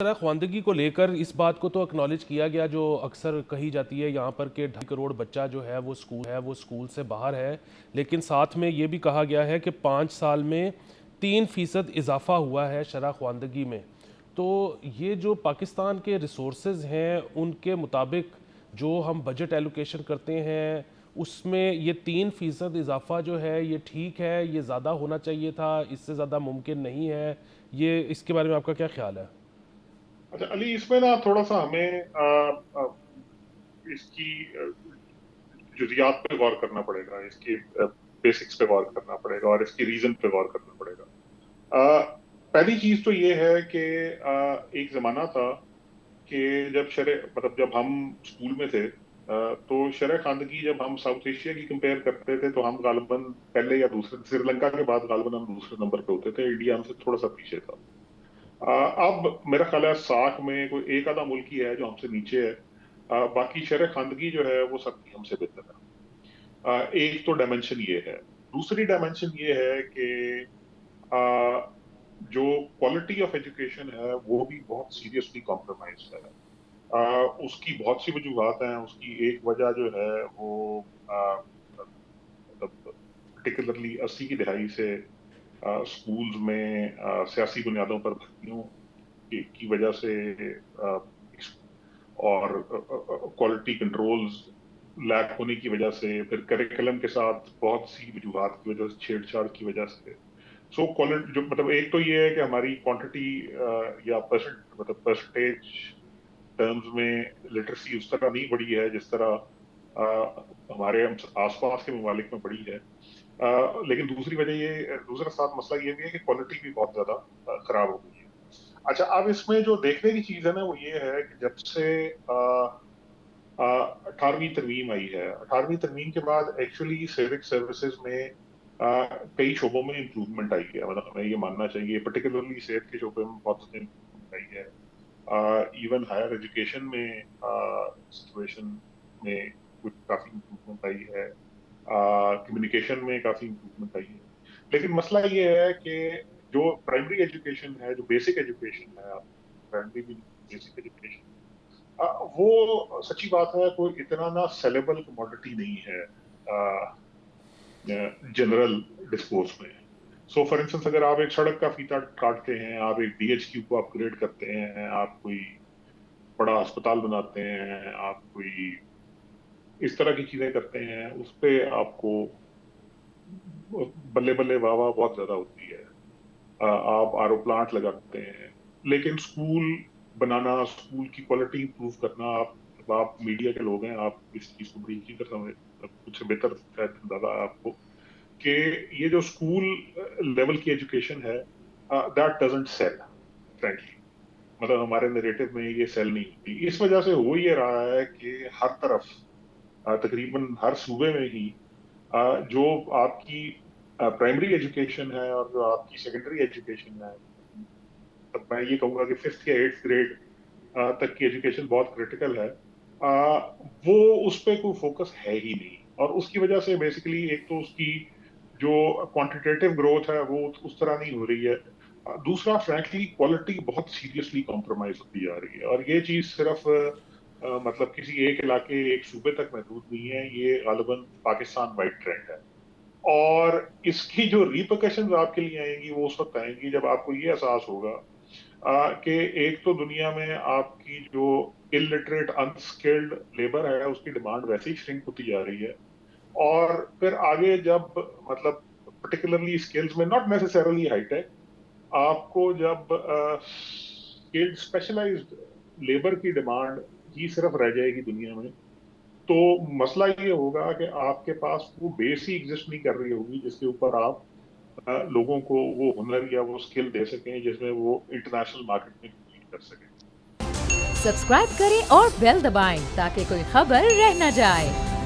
طرح خواندگی کو لے کر اس بات کو تو اکنالج کیا گیا جو اکثر کہی جاتی ہے یہاں پر کہ 2.5 کروڑ بچہ جو ہے وہ اسکول سے باہر ہے، لیکن ساتھ میں یہ بھی کہا گیا ہے کہ 5 سال میں 3% اضافہ ہوا ہے شرح خواندگی میں۔ تو یہ جو پاکستان کے ریسورسز ہیں ان کے مطابق جو ہم بجٹ ایلوکیشن کرتے ہیں اس میں یہ 3% اضافہ جو ہے یہ ٹھیک ہے، یہ زیادہ ہونا چاہیے تھا، اس سے زیادہ ممکن نہیں ہے، یہ اس کے بارے میں آپ کا کیا خیال ہے؟ اچھا علی، اس میں نا تھوڑا سا ہمیں اس کی جزیات پہ غور کرنا پڑے گا، اس کی بیسکس پہ غور کرنا پڑے گا اور اس کی ریزن پہ غور کرنا پڑے گا۔ پہلی چیز تو یہ ہے کہ ایک زمانہ تھا کہ جب ہم اسکول میں تھے تو شرح خواندگی جب ہم ساؤتھ ایشیا کی کمپیئر کرتے تھے تو ہم غالباً پہلے یا دوسرے، سری لنکا کے بعد غالباً ہم دوسرے نمبر پہ ہوتے تھے، انڈیا ہم سے تھوڑا سا پیچھے تھا۔ اب میرا خیال ہے ساکھ میں کوئی ایک آدھا ملک ہی ہے جو ہم سے نیچے ہے، باقی شرح خواندگی جو ہے وہ سب کی ہم سے بہتر ہے۔ ایک تو ڈائمنشن یہ ہے۔ دوسری ڈائمنشن یہ ہے کہ جو کوالٹی آف ایجوکیشن ہے وہ بھی بہت سیریسلی کمپرومائز ہے۔ اس کی بہت سی وجوہات ہیں۔ اس کی ایک وجہ جو ہے وہ مطلب پرٹیکولرلی 80 کی دہائی سے اسکولز میں سیاسی بنیادوں پر بھرتیوں کی وجہ سے اور کوالٹی کنٹرولز لیک ہونے کی وجہ سے، پھر کریکلم کے ساتھ بہت سی وجوہات کی وجہ سے، چھیڑ چھاڑ کی وجہ سے، جو مطلب ایک تو یہ ہے کہ ہماری کوانٹٹی یا پرسنٹیج ٹرمز میں لٹریسی اس طرح نہیں بڑھی ہے جس طرح ہمارے آس پاس کے ممالک میں بڑھی ہے۔ لیکن دوسرا ساتھ مسئلہ یہ بھی ہے کہ کوالٹی بھی بہت زیادہ خراب ہو گئی ہے۔ اچھا، اب اس میں جو دیکھنے کی چیز ہے نا وہ یہ ہے کہ جب سے 18ویں ترمیم آئی ہے، 18ویں ترمیم کے بعد ایکچولی سیوک سروسز میں کئی شعبوں میں امپروومنٹ آئی ہے۔ مطلب ہمیں یہ ماننا چاہیے پرٹیکولرلی صحت کے شعبے میں بہت زیادہ امپروومنٹ آئی ہے۔ ایون ہائر ایجوکیشن میں سچویشن میں کافی امپروومنٹ آئی ہے۔ کمیونیکیشن میں کافی امپروومنٹ آئی ہے۔ لیکن مسئلہ یہ ہے کہ جو پرائمری ایجوکیشن ہے، جو بیسک ایجوکیشن ہے، پرائمری بھی بیسک ایجوکیشن، وہ سچی بات ہے کوئی اتنا نہ سیلیبل کموڈٹی نہیں ہے جنرل ڈسکورس میں۔ سو فار انسٹنس اگر آپ ایک سڑک کا فیتا کاٹتے ہیں، آپ ایک ڈی ایچ کیو کو اپ گریڈ کرتے ہیں، آپ کوئی بڑا اسپتال بناتے ہیں، آپ کوئی اس طرح کی چیزیں کرتے ہیں، اس پہ آپ کو بلے بلے واہ واہ بہت زیادہ ہوتی ہے۔ آپ آر او پلانٹ لگاتے ہیں، لیکن اسکول بنانا، اسکول کی کوالٹی امپروو کرنا، آپ میڈیا کے لوگ ہیں، آپ اس چیز کو بڑی کر سمجھ کچھ بہتر شاید اندازہ ہے آپ کو کہ یہ جو اسکول لیول کی ایجوکیشن ہے دیٹ ڈزنٹ سیل فرینکلی۔ مطلب ہمارے نیریٹو میں یہ سیل نہیں ہوتی۔ اس وجہ سے ہو یہ رہا ہے کہ ہر طرف تقریباً ہر صوبے میں ہی جو آپ کی پرائمری ایجوکیشن ہے اور جو آپ کی سیکنڈری ایجوکیشن ہے، تب میں یہ کہوں گا کہ 5th یا 8th گریڈ تک کی ایجوکیشن بہت کریٹیکل ہے، وہ اس پہ کوئی فوکس ہے ہی نہیں۔ اور اس کی وجہ سے بیسیکلی ایک تو اس کی جو کوانٹیٹیو گروتھ ہے وہ اس طرح نہیں ہو رہی ہے، دوسرا فرینکلی کوالٹی بہت سیریسلی کمپرومائز ہوتی جا رہی ہے۔ اور یہ چیز صرف مطلب کسی ایک علاقے، ایک صوبے تک محدود نہیں ہے، یہ غالباً پاکستان وائڈ ٹرینڈ ہے۔ اور اس کی جو ریپرکشنز آپ کے لیے آئیں گی وہ اس وقت آئیں گی جب آپ کو یہ احساس ہوگا کہ ایک تو دنیا میں آپ کی جو الٹریٹ انسکلڈ لیبر ہے اس کی ڈیمانڈ ویسے ہی شرنک ہوتی جا رہی ہے، اور پھر آگے جب مطلب پرٹیکولرلی اسکلز میں ناٹ نیسسریلی ہائی ٹیک، آپ کو جب اسکلڈ اسپیشلائزڈ لیبر کی ڈیمانڈ ہی صرف رہ جائے گی دنیا میں، تو مسئلہ یہ ہوگا کہ آپ کے پاس وہ بیس ہی ایگزسٹ نہیں کر رہی ہوگی جس کے اوپر آپ لوگوں کو وہ ہنر یا وہ اسکل دے سکیں جس میں وہ انٹرنیشنل مارکیٹ میں کمپیٹ کر سکیں۔ سبسکرائب کریں اور بیل دبائیں تاکہ کوئی خبر رہ نہ جائے۔